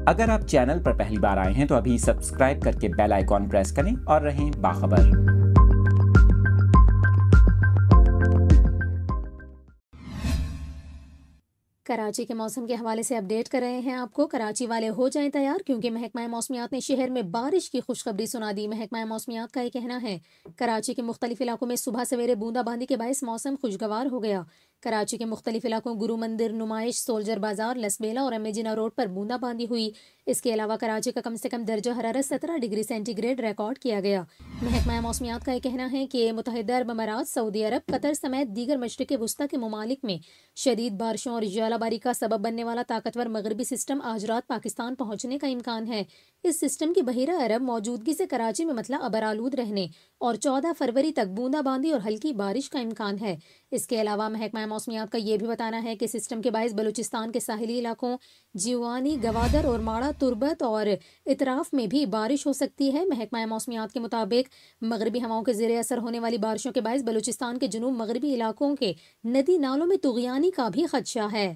اگر آپ چینل پر پہلی بار آئے ہیں تو ابھی سبسکرائب کر کے بیل آئیکن پریس کریں اور رہیں باخبر۔ کراچی کے موسم کے حوالے سے اپڈیٹ کر رہے ہیں آپ کو۔ کراچی والے ہو جائیں تیار کیونکہ محکمہ موسمیات نے شہر میں بارش کی خوشخبری سنا دی۔ محکمہ موسمیات کا یہ کہنا ہے کراچی کے مختلف علاقوں میں صبح سویرے بوندا باندی کے باعث موسم خوشگوار ہو گیا۔ کراچی کے مختلف علاقوں گرو مندر، نمائش، سولجر بازار، لسبیلا اور امیجنا روڈ پر بوندا باندی ہوئی۔ اس کے علاوہ کراچی کا کم سے کم درجہ حرارت 17 ڈگری سینٹی گریڈ ریکارڈ کیا گیا۔ محکمہ موسمیات کا یہ کہنا ہے کہ متحدہ عرب امارات، سعودی عرب، قطر سمیت دیگر مشرق وسطیٰ کے ممالک میں شدید بارشوں اور ژالہ باری کا سبب بننے والا طاقتور مغربی سسٹم آج رات پاکستان پہنچنے کا امکان ہے۔ اس سسٹم کی بحیرہ عرب موجودگی سے کراچی میں مطلع ابرآلود رہنے اور 14 فروری تک بوندا باندی اور ہلکی بارش کا امکان ہے۔ اس کے علاوہ محکمہ موسمیات کا یہ بھی بتانا ہے کہ سسٹم کے باعث بلوچستان کے ساحلی علاقوں جیوانی، گوادر اور ماڑا تربت اور اطراف میں بھی بارش ہو سکتی ہے۔ محکمہ موسمیات کے مطابق مغربی ہواؤں کے زیر اثر ہونے والی بارشوں کے باعث بلوچستان کے جنوب مغربی علاقوں کے ندی نالوں میں طغیانی کا بھی خدشہ ہے۔